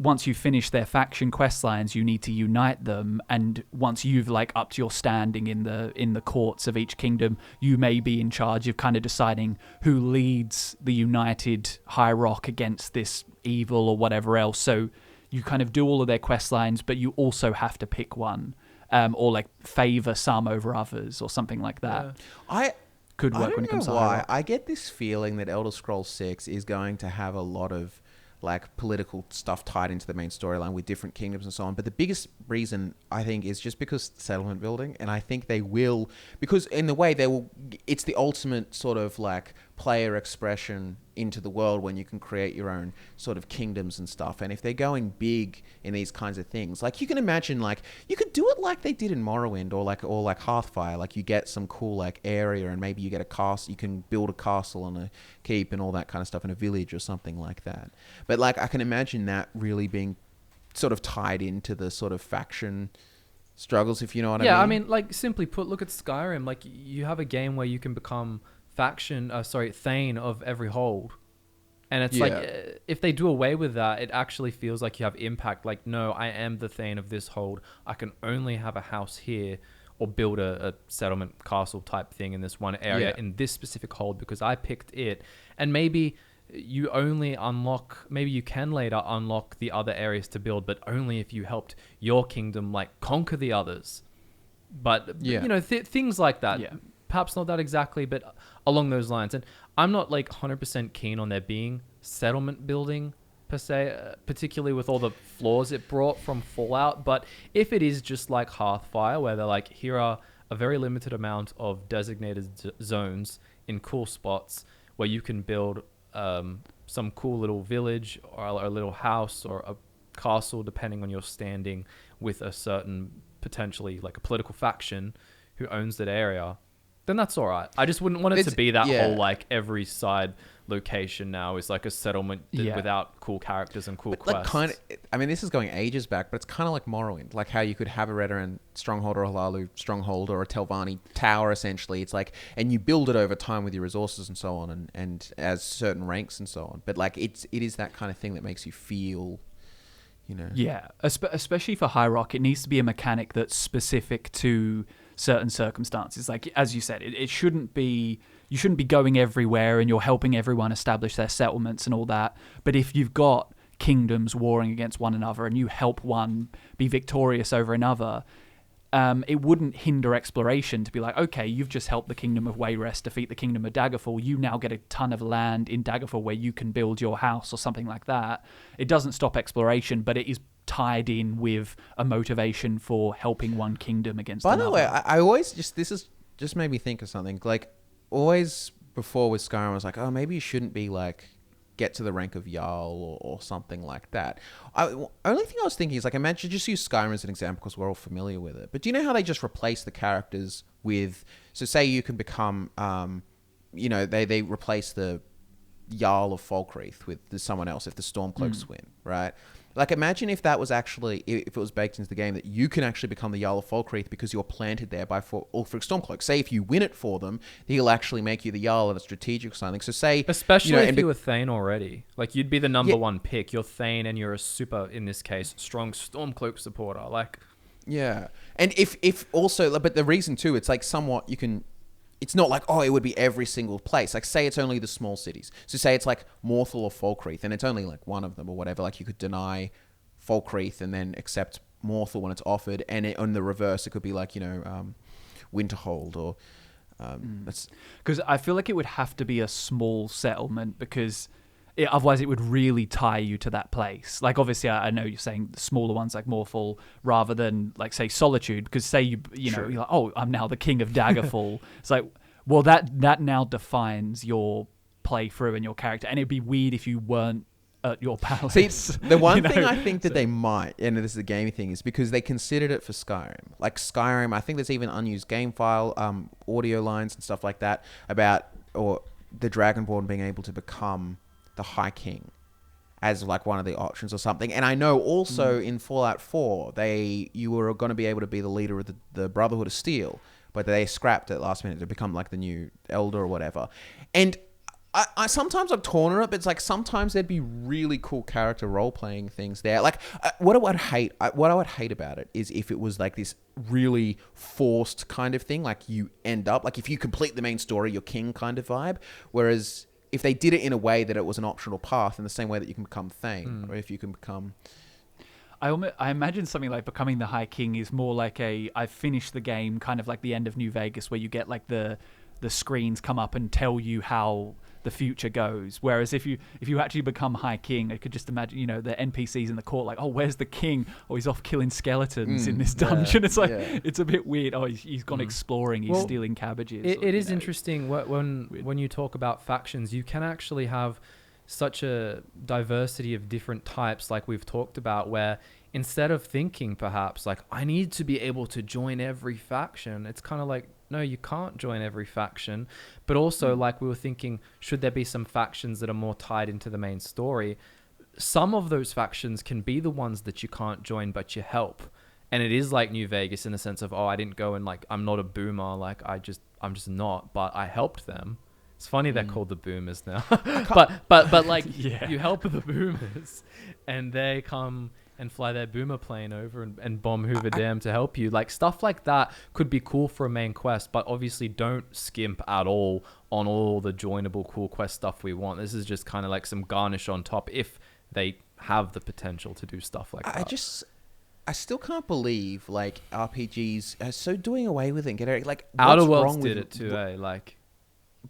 Speaker 2: once you finish their faction quest lines, you need to unite them, and once you've like upped your standing in the courts of each kingdom, you may be in charge of kind of deciding who leads the united High Rock against this evil or whatever else. So you kind of do all of their quest lines, but you also have to pick one, or like favor some over others or something like that.
Speaker 1: Yeah.
Speaker 2: Could work when it comes to High Rock.
Speaker 1: I get this feeling that Elder Scrolls 6 is going to have a lot of like political stuff tied into the main storyline with different kingdoms and so on. But the biggest reason I think is just because settlement building, and I think they will, because in the way it's the ultimate sort of like player expression into the world when you can create your own sort of kingdoms and stuff. And if they're going big in these kinds of things, like you can imagine, like you could do it like they did in Morrowind or like Hearthfire. Like you get some cool like area, and maybe you get a castle, you can build a castle and a keep and all that kind of stuff in a village or something like that. But like I can imagine that really being sort of tied into the sort of faction struggles, if you know what I mean.
Speaker 3: Yeah, I mean, like simply put, look at Skyrim. Like you have a game where you can become Thane of every hold, and it's like if they do away with that, it actually feels like you have impact. Like, no, I am the Thane of this hold. I can only have a house here, or build a settlement castle type thing in this one area in this specific hold because I picked it. And maybe you only unlock, maybe you can later unlock the other areas to build, but only if you helped your kingdom like conquer the others. But things like that. Yeah. Perhaps not that exactly, but along those lines. And I'm not like 100% keen on there being settlement building per se, particularly with all the flaws it brought from Fallout. But if it is just like Hearthfire, where they're like, here are a very limited amount of designated zones in cool spots where you can build some cool little village or a little house or a castle, depending on your standing with a certain, potentially like a political faction who owns that area, then that's all right. I just wouldn't want it to be that whole like every side location now is like a settlement without cool characters and cool quests.
Speaker 1: Like I mean, this is going ages back, but it's kind of like Morrowind, like how you could have a Redoran stronghold or a Hlaalu stronghold or a Telvanni tower, essentially. It's like, and you build it over time with your resources and so on, and as certain ranks and so on. But like, it is that kind of thing that makes you feel,
Speaker 2: Yeah, especially for High Rock, it needs to be a mechanic that's specific to certain circumstances. Like as you said, it shouldn't be, you shouldn't be going everywhere and you're helping everyone establish their settlements and all that. But if you've got kingdoms warring against one another and you help one be victorious over another, it wouldn't hinder exploration to be like, okay, you've just helped the Kingdom of Wayrest defeat the Kingdom of Daggerfall. You now get a ton of land in Daggerfall where you can build your house or something like that. It doesn't stop exploration, but it is tied in with a motivation for helping one kingdom against
Speaker 1: By
Speaker 2: another.
Speaker 1: the way, I always this is just made me think of something. Like, always before with Skyrim, I was like, oh, maybe you shouldn't be like get to the rank of Jarl or something like that. Only thing I was thinking is like, imagine, just use Skyrim as an example because we're all familiar with it. But do you know how they just replace the characters with? So say you can become, they replace the Jarl of Falkreath with someone else if the Stormcloaks win, right? Like, imagine if that was actually, if it was baked into the game that you can actually become the Jarl of Falkreath because you're planted there by Ulfric Stormcloak. Say if you win it for them, he'll actually make you the Jarl at a strategic or something. So say...
Speaker 3: Especially if you were Thane already. Like, you'd be the number one pick. You're Thane and you're a super, in this case, strong Stormcloak supporter. Like...
Speaker 1: Yeah. And if also... But the reason, too, it's like somewhat you can... It's not like, oh, it would be every single place. Like, say it's only the small cities. So say it's like Morthal or Falkreath, and it's only like one of them or whatever. Like, you could deny Falkreath and then accept Morthal when it's offered. And on the reverse, it could be like, Winterhold or...
Speaker 2: Because I feel like it would have to be a small settlement because... otherwise, it would really tie you to that place. Like, obviously, I know you're saying the smaller ones like Morthal rather than, like, say, Solitude. Because say you know, you're like, oh, I'm now the king of Daggerfall. It's like, well, that now defines your playthrough and your character. And it'd be weird if you weren't at your palace.
Speaker 1: See, the one thing I think that they might, and this is a gaming thing, is because they considered it for Skyrim. Like Skyrim, I think there's even unused game file, audio lines and stuff like that about or the Dragonborn being able to become the High King as like one of the options or something. And I know also in Fallout 4 you were going to be able to be the leader of the Brotherhood of Steel, but they scrapped it last minute to become like the new Elder or whatever. And I sometimes I'm torn on it, but it's like sometimes there'd be really cool character role-playing things there. Like what I would hate about it is if it was like this really forced kind of thing, like you end up like if you complete the main story, you're king kind of vibe. Whereas if they did it in a way that it was an optional path, in the same way that you can become Thane, or if you can become...
Speaker 2: I imagine something like becoming the High King is more like I've finished the game, kind of like the end of New Vegas, where you get like the screens come up and tell you how the future goes. Whereas if you actually become High King, I could just imagine, the NPCs in the court, like, oh, where's the king? Oh, he's off killing skeletons in this dungeon. It's like, it's a bit weird. Oh, he's gone exploring. He's stealing cabbages.
Speaker 3: It is interesting when you talk about factions, you can actually have such a diversity of different types, like we've talked about, where instead of thinking perhaps like, I need to be able to join every faction, it's kind of like, no, you can't join every faction. But also, like we were thinking, should there be some factions that are more tied into the main story? Some of those factions can be the ones that you can't join, but you help. And it is like New Vegas in the sense of, oh, I didn't go and like, I'm not a boomer. Like I'm just not, but I helped them. It's funny they're called the boomers now, but like you help the boomers and they come and fly their boomer plane over and bomb Hoover Dam to help you. Like stuff like that could be cool for a main quest, but obviously don't skimp at all on all the joinable cool quest stuff we want. This is just kind of like some garnish on top if they have the potential to do stuff like that.
Speaker 1: I still can't believe like RPGs are so doing away with it and get it. Like
Speaker 3: Outer Worlds did it too, like.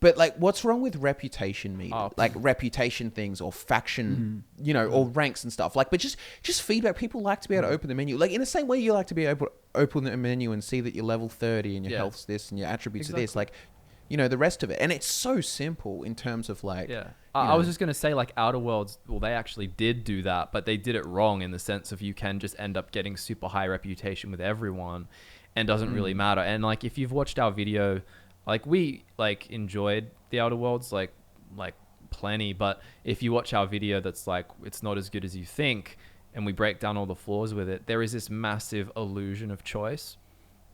Speaker 1: But like, what's wrong with reputation meter, like reputation things or faction, or ranks and stuff? Like, but just feedback. People like to be able to open the menu, like in the same way you like to be able to open the menu and see that you're level 30 and your health's this and your attributes are this. Like, the rest of it, and it's so simple in terms of like. Yeah,
Speaker 3: I was just gonna say like Outer Worlds. Well, they actually did do that, but they did it wrong in the sense of you can just end up getting super high reputation with everyone, and doesn't really matter. And like, if you've watched our video. Like we enjoyed the Outer Worlds like plenty, but if you watch our video that's like it's not as good as you think, and we break down all the flaws with it, there is this massive illusion of choice,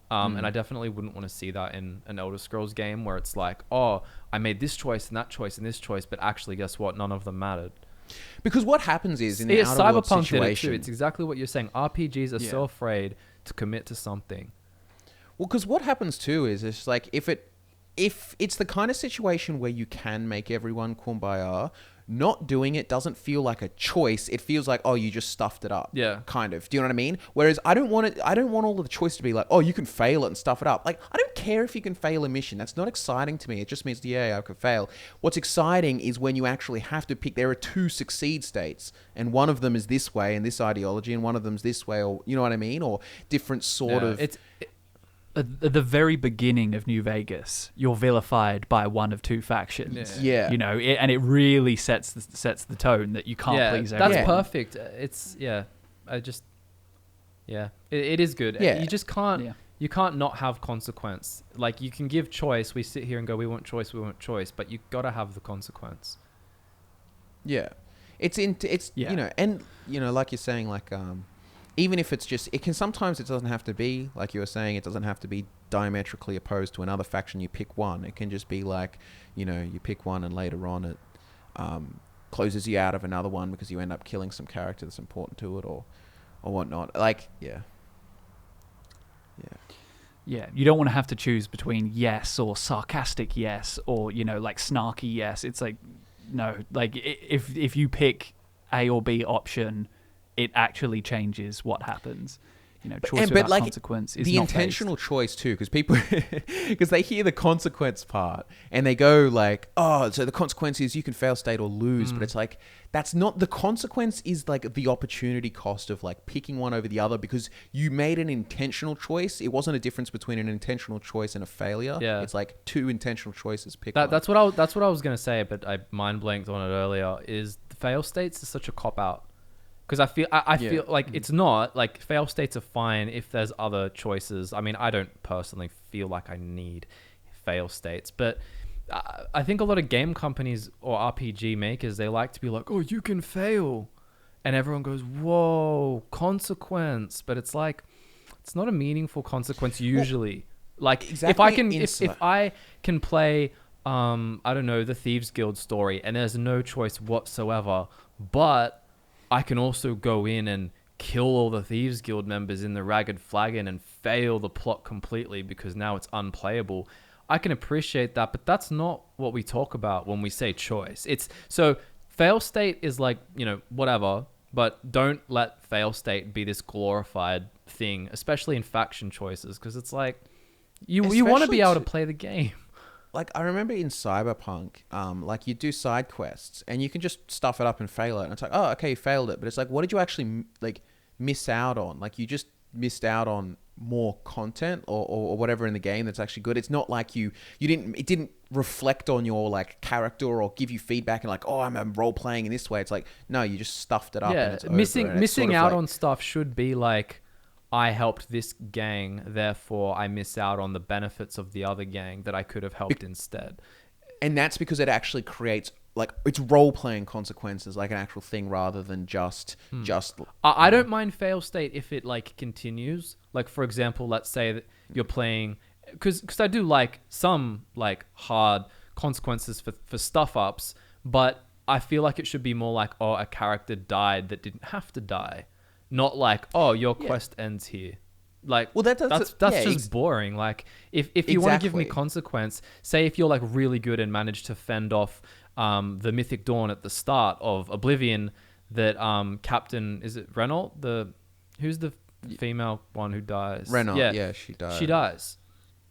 Speaker 3: and I definitely wouldn't want to see that in an Elder Scrolls game where it's like, oh, I made this choice and that choice and this choice, but actually guess what? None of them mattered.
Speaker 1: Because what happens is in the Outer Worlds situation,
Speaker 3: it's exactly what you're saying. RPGs are so afraid to commit to something.
Speaker 1: Well, because what happens too is it's like if it's the kind of situation where you can make everyone kumbaya, not doing it doesn't feel like a choice. It feels like, oh, you just stuffed it up.
Speaker 3: Yeah.
Speaker 1: Kind of. Do you know what I mean? Whereas I don't want all of the choice to be like, oh, you can fail it and stuff it up. Like, I don't care if you can fail a mission. That's not exciting to me. It just means, yeah, I could fail. What's exciting is when you actually have to pick, there are 2 succeed states, and one of them is this way and this ideology, and one of them's this way, or you know what I mean? Or different sort of...
Speaker 2: At the very beginning of New Vegas, you're vilified by one of 2 factions.
Speaker 1: Yeah.
Speaker 2: You know, and it really sets the tone that you can't please everyone.
Speaker 3: That's perfect. It's, it is good.
Speaker 1: Yeah.
Speaker 3: You just can't, you can't not have consequence. Like, you can give choice. We sit here and go, we want choice, but you got to have the consequence.
Speaker 1: Yeah. It's you know, and, you know, like you're saying, like, even if it's just, it doesn't have to be, like you were saying, it doesn't have to be diametrically opposed to another faction. You pick one. It can just be like, you know, you pick one and later on it closes you out of another one because you end up killing some character that's important to it or whatnot. Like, yeah.
Speaker 2: You don't want to have to choose between yes or sarcastic yes or, you know, like snarky yes. It's like, no, like if you pick A or B option, it actually changes what happens. You know, choice without consequence is
Speaker 1: the
Speaker 2: not
Speaker 1: intentional
Speaker 2: based.
Speaker 1: choice too, because people, because they hear the consequence part and they go like, oh, so the consequence is you can fail state or lose, but it's like, that's not, the consequence is like the opportunity cost of like picking one over the other because you made an intentional choice. It wasn't a difference between an intentional choice and a failure.
Speaker 3: Yeah.
Speaker 1: It's like 2 intentional choices. Pick one.
Speaker 3: That's what I was going to say, but I mind blanked on it earlier, is the fail states is such a cop out. Because I feel like it's not, like, fail states are fine if there's other choices. I mean, I don't personally feel like I need fail states, but I think a lot of game companies or RPG makers, they like to be like, oh, you can fail. And everyone goes, whoa, consequence. But it's like, it's not a meaningful consequence usually. Like,
Speaker 1: exactly
Speaker 3: if I can play, I don't know, the Thieves Guild story and there's no choice whatsoever, but I can also go in and kill all the Thieves Guild members in the Ragged Flagon and fail the plot completely because now it's unplayable. I can appreciate that, but that's not what we talk about when we say choice. It's so fail state is like, you know, whatever, but don't let fail state be this glorified thing, especially in faction choices, because it's like you want to be able to play the game.
Speaker 1: Like, I remember in Cyberpunk, like, you do side quests and you can just stuff it up and fail it. And it's like, oh, okay, you failed it. But it's like, what did you actually, like, miss out on? Like, you just missed out on more content or whatever in the game that's actually good. It's not like it didn't reflect on your, like, character or give you feedback and like, oh, I'm role-playing in this way. It's like, no, you just stuffed it up.
Speaker 3: Yeah,
Speaker 1: and it's
Speaker 3: missing
Speaker 1: sort of
Speaker 3: out
Speaker 1: like,
Speaker 3: on stuff should be like, I helped this gang, therefore I miss out on the benefits of the other gang that I could have helped instead.
Speaker 1: And that's because it actually creates, like, it's role-playing consequences, like an actual thing rather than just...
Speaker 3: I don't mind fail state if it, like, continues. Like, for example, let's say that you're playing... Because I do like some, like, hard consequences for stuff-ups, but I feel like it should be more like, oh, a character died that didn't have to die. Not like, oh, your quest ends here. Like, well, that's just boring. Like, if you want to give me consequence, say if you're like really good and manage to fend off the Mythic Dawn at the start of Oblivion, that Captain, is it Renault? Who's the female one who dies?
Speaker 1: Renault, yeah, she dies.
Speaker 3: She dies.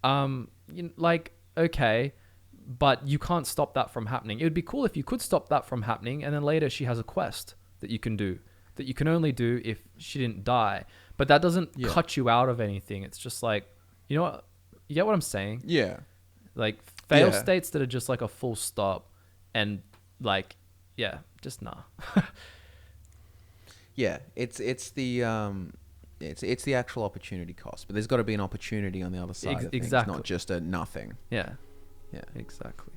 Speaker 3: Like, okay, but you can't stop that from happening. It would be cool if you could stop that from happening, and then later she has a quest that you can do. That you can only do if she didn't die. But that doesn't cut you out of anything. It's just like, you know what? You get what I'm saying?
Speaker 1: Yeah.
Speaker 3: Like, fail states that are just like a full stop and like, yeah, just nah.
Speaker 1: Yeah, it's the actual opportunity cost, but there's got to be an opportunity on the other side of things, not just a nothing.
Speaker 3: Yeah, exactly.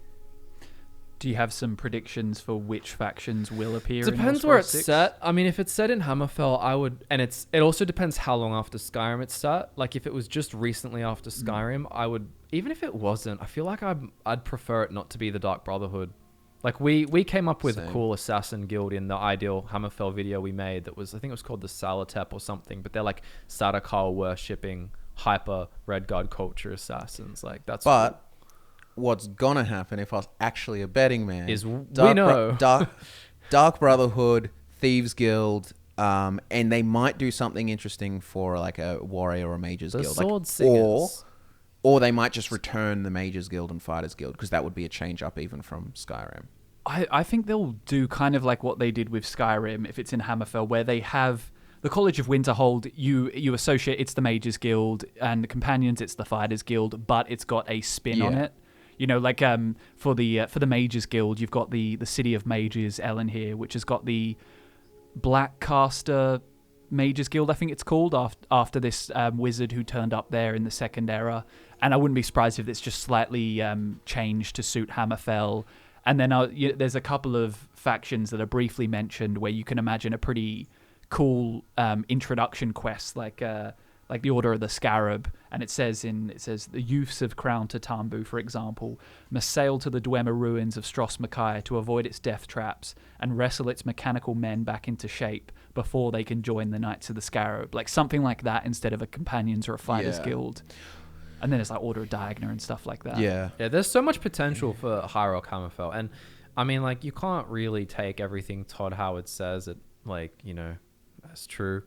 Speaker 2: Do you have some predictions for which factions will appear?
Speaker 3: Depends
Speaker 2: in
Speaker 3: where it's
Speaker 2: 6?
Speaker 3: set. I mean, if it's set in Hammerfell, I would, and it also depends how long after Skyrim it's set. Like, if it was just recently after Skyrim, I would, even if it wasn't, I feel like I'd prefer it not to be the Dark Brotherhood. Like, we came up with a cool assassin guild in the ideal Hammerfell video we made that was, I think it was called the Salatep or something, but they're like Sardaukar worshipping hyper Redguard culture assassins. Like, that's
Speaker 1: but.
Speaker 3: Cool.
Speaker 1: what's gonna happen if I was actually a betting man
Speaker 3: Is we know.
Speaker 1: Dark Brotherhood, Thieves Guild, and they might do something interesting for like a warrior or mages
Speaker 3: The
Speaker 1: guild,
Speaker 3: Sword Singers.
Speaker 1: or they might just return the mages guild and fighters guild, because that would be a change up even from Skyrim.
Speaker 2: I think they'll do kind of like what they did with Skyrim, if it's in Hammerfell, where they have the College of Winterhold. You associate it's the Mages Guild, and the Companions it's the Fighters Guild, but it's got a spin on it. You know, like for the Mages Guild, you've got the City of Mages, Ellen here, which has got the Blackcaster Mages Guild, I think it's called, after this wizard who turned up there in the Second Era. And I wouldn't be surprised if it's just slightly changed to suit Hammerfell. And then there's a couple of factions that are briefly mentioned where you can imagine a pretty cool introduction quest, like the Order of the Scarab. And it says the youths of Crown Tatambu, for example, must sail to the Dwemer ruins of Stros Makai to avoid its death traps and wrestle its mechanical men back into shape before they can join the Knights of the Scarab. Like something like that instead of a Companions or a Fighters Guild. And then it's like Order of Diagna and stuff like that.
Speaker 3: Yeah, there's so much potential for High Rock Hammerfell. And I mean, like, you can't really take everything Todd Howard says, that's true.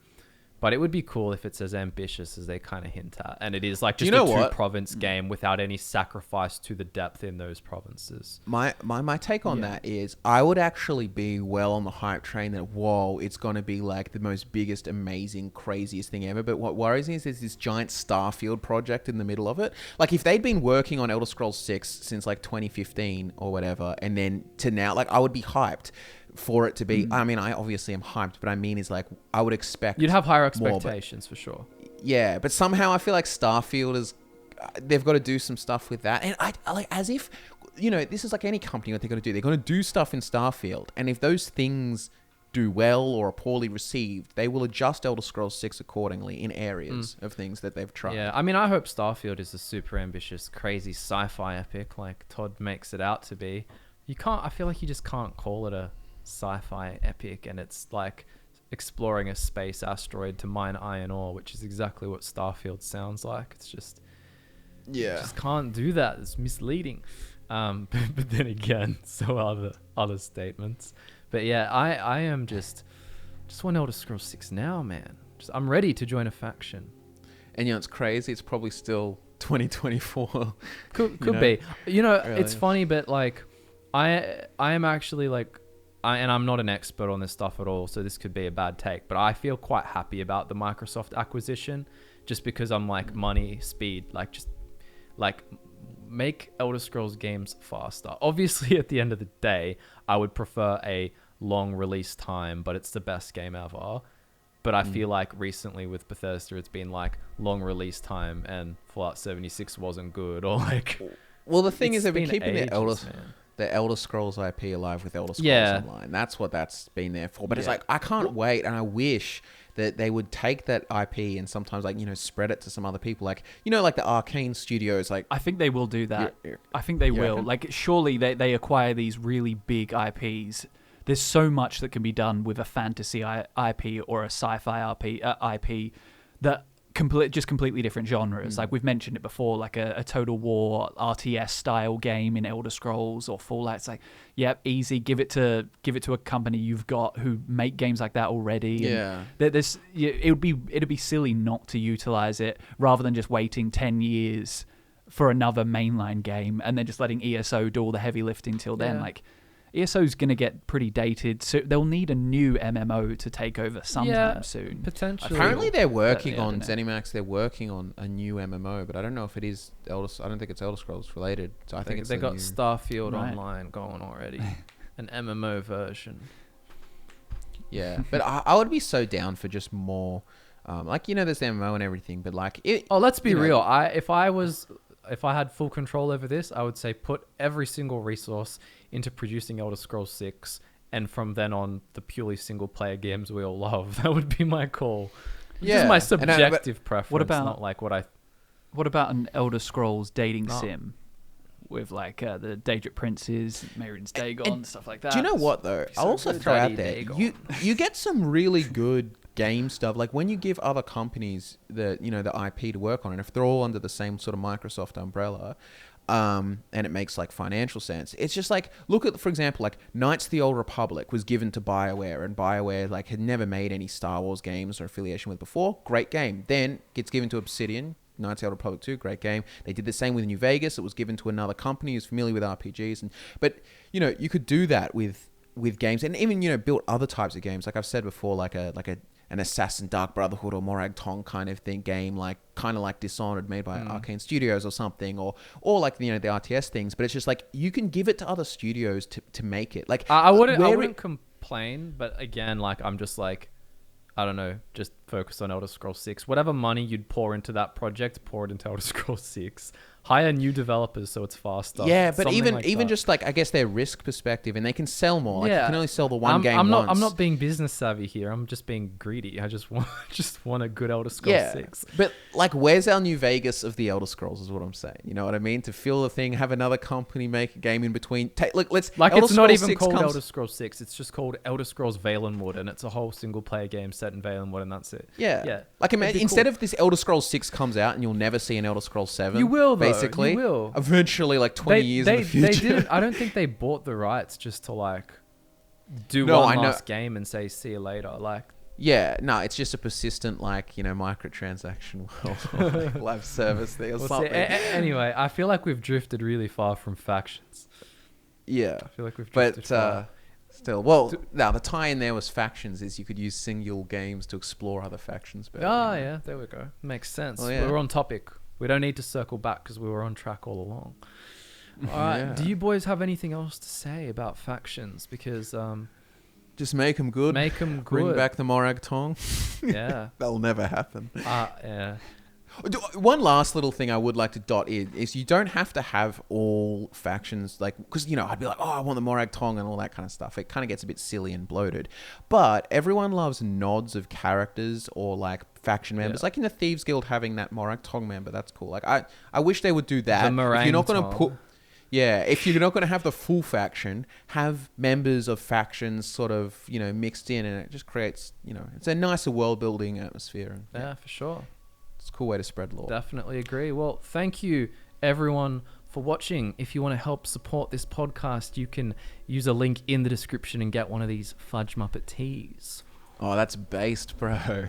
Speaker 3: But it would be cool if it's as ambitious as they kind of hint at. And it is like just a two-province game without any sacrifice to the depth in those provinces.
Speaker 1: My take on that is I would actually be well on the hype train that, whoa, it's going to be like the most biggest, amazing, craziest thing ever. But what worries me is there's this giant Starfield project in the middle of it. Like if they'd been working on Elder Scrolls 6 since like 2015 or whatever, and then to now, like I would be hyped for it to be. I mean, I obviously am hyped, but I mean is like I would expect
Speaker 3: you'd have higher expectations for sure.
Speaker 1: Yeah, but somehow I feel like Starfield is they've got to do some stuff with that, and I like, as if, you know, this is like any company, what they're going to do, they're going to do stuff in Starfield, and if those things do well or are poorly received, they will adjust Elder Scrolls 6 accordingly in areas of things that they've tried.
Speaker 3: Yeah, I mean, I hope Starfield is a super ambitious, crazy sci-fi epic like Todd makes it out to be. I feel like you just can't call it a sci-fi epic, and it's like exploring a space asteroid to mine iron ore, which is exactly what Starfield sounds like. It's just you just can't do that. It's misleading. But then again, so are the other statements. But yeah, I am just want Elder Scrolls 6 now, man. I'm ready to join a faction.
Speaker 1: And you know, it's crazy, it's probably still 2024.
Speaker 3: Could be. You know,
Speaker 1: really.
Speaker 3: It's funny, but like I am actually like, and I'm not an expert on this stuff at all, so this could be a bad take, but I feel quite happy about the Microsoft acquisition, just because I'm like, money, speed, like just like make Elder Scrolls games faster. Obviously, at the end of the day, I would prefer a long release time, but it's the best game ever. But I feel like recently with Bethesda, it's been like long release time and Fallout 76 wasn't good, or like.
Speaker 1: Well, the thing is, they've been keeping
Speaker 3: ages,
Speaker 1: the Elder Scrolls IP alive with Elder Scrolls Online. That's what that's been there for. But it's like, I can't wait, and I wish that they would take that IP and sometimes, like, you know, spread it to some other people. Like, you know, like the Arcane Studios. Like,
Speaker 2: I think they will do that. I think they will. Like, surely they acquire these really big IPs. There's so much that can be done with a fantasy IP or a sci-fi IP that completely different genres. Like we've mentioned it before, like a Total War RTS style game in Elder Scrolls or Fallout. It's like, yep, easy. Give it to a company you've got who make games like that already.
Speaker 1: Yeah.
Speaker 2: It'd be silly not to utilize it rather than just waiting 10 years for another mainline game and then just letting ESO do all the heavy lifting till then.
Speaker 3: Yeah.
Speaker 2: Like, ESO's going to get pretty dated, so they'll need a new MMO to take over sometime soon.
Speaker 3: Potentially.
Speaker 1: Apparently they're working on ZeniMax. They're working on a new MMO, but I don't know if it is Elder. I don't think it's Elder Scrolls related. So I think it's
Speaker 3: they got Starfield Online going already, an MMO version.
Speaker 1: Yeah, but I would be so down for just more. Like, you know, there's the MMO and everything, but like
Speaker 3: let's be real. If I had full control over this, I would say put every single resource into producing Elder Scrolls 6, and from then on, the purely single-player games we all love. That would be my call. This is my subjective preference. What
Speaker 2: about an Elder Scrolls dating sim with like the Daedric princes, Maiden's Dagon, stuff like that?
Speaker 1: Do you know what though? I'll also throw out there, you get some really good game stuff. Like when you give other companies the IP to work on, and if they're all under the same sort of Microsoft umbrella, and it makes like financial sense. It's just like, look at, for example, like Knights of the Old Republic was given to BioWare, and BioWare like had never made any Star Wars games or affiliation with before. Great game. Then gets given to Obsidian. Knights of the Old Republic 2, great game. They did the same with New Vegas. It was given to another company who's familiar with RPGs. But, you know, you could do that with games, and even, you know, build other types of games. Like I've said before, like an Assassin Dark Brotherhood or Morag Tong kind of thing game, like kind of like Dishonored made by Arcane Studios or something, or like, you know, the RTS things. But it's just like, you can give it to other studios to make it. Like
Speaker 3: I wouldn't complain, but again, like I'm just like, I don't know, just focus on Elder Scrolls 6. Whatever money you'd pour into that project, pour it into Elder Scrolls 6. Hire new developers so it's faster.
Speaker 1: Yeah, but even
Speaker 3: that.
Speaker 1: just like, I guess their risk perspective, and they can sell more. Like,
Speaker 3: Yeah.
Speaker 1: you can only sell the one game
Speaker 3: I'm
Speaker 1: once.
Speaker 3: I'm not being business savvy here. I'm just being greedy. I just want a good Elder Scrolls 6.
Speaker 1: But like, where's our New Vegas of the Elder Scrolls is what I'm saying. You know what I mean? To fill the thing, have another company make a game in between. Let's
Speaker 3: like,
Speaker 1: Elder
Speaker 3: it's not
Speaker 1: Scrolls
Speaker 3: even
Speaker 1: 6
Speaker 3: called
Speaker 1: comes-
Speaker 3: Elder Scrolls 6. It's just called Elder Scrolls Valenwood, and it's a whole single player game set in Valenwood, and that's it.
Speaker 1: Yeah. Like,
Speaker 3: It'd be
Speaker 1: instead
Speaker 3: cool.
Speaker 1: of this Elder Scrolls 6 comes out and you'll never see an Elder Scrolls 7.
Speaker 3: You will, though.
Speaker 1: Basically.
Speaker 3: You will.
Speaker 1: Eventually, like 20 years in the future.
Speaker 3: They didn't. I don't think they bought the rights just to like do
Speaker 1: No,
Speaker 3: one
Speaker 1: I know.
Speaker 3: last game and say see you later. Like,
Speaker 1: Yeah, no, it's just a persistent, like, you know, microtransaction or like live service thing or
Speaker 3: we'll see.
Speaker 1: something.
Speaker 3: Anyway, I feel like we've drifted really far from factions.
Speaker 1: Yeah.
Speaker 3: I feel like we've drifted far.
Speaker 1: Still, well, now the tie-in there was factions, is you could use single games to explore other factions better.
Speaker 3: Oh,
Speaker 1: you know?
Speaker 3: yeah, there we go. Makes sense.
Speaker 1: Well, yeah.
Speaker 3: We're on topic. We don't need to circle back because we were on track all along. All right.
Speaker 1: Yeah.
Speaker 3: Do you boys have anything else to say about factions? Because
Speaker 1: Just make them good.
Speaker 3: make them good.
Speaker 1: Bring back the Morag Tong.
Speaker 3: Yeah.
Speaker 1: That'll never happen.
Speaker 3: Yeah.
Speaker 1: One last little thing I would like to dot in is you don't have to have all factions, like, because, you know, I'd be like, oh, I want the Morag Tong and all that kind of stuff. It kind of gets a bit silly and bloated. But everyone loves nods of characters or like faction members.
Speaker 3: Yeah.
Speaker 1: Like in the Thieves Guild, having that Morag Tong member, that's cool. Like, I wish they would do that.
Speaker 3: The
Speaker 1: If
Speaker 3: Meringue
Speaker 1: you're not going to
Speaker 3: Tong.
Speaker 1: put... Yeah, if you're not going to have the full faction, have members of factions sort of, you know, mixed in, and it just creates, you know, it's a nicer world-building atmosphere. And,
Speaker 3: Yeah, for sure.
Speaker 1: it's a cool way to spread lore.
Speaker 3: Definitely agree. Well, thank you everyone for watching. If you want to help support this podcast, you can use a link in the description and get one of these FudgeMuppet tees.
Speaker 1: Oh, that's based, bro.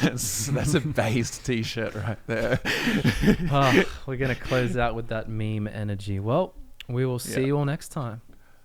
Speaker 1: that's a based t-shirt right there.
Speaker 3: We're going to close out with that meme energy. Well, we will see you all next time.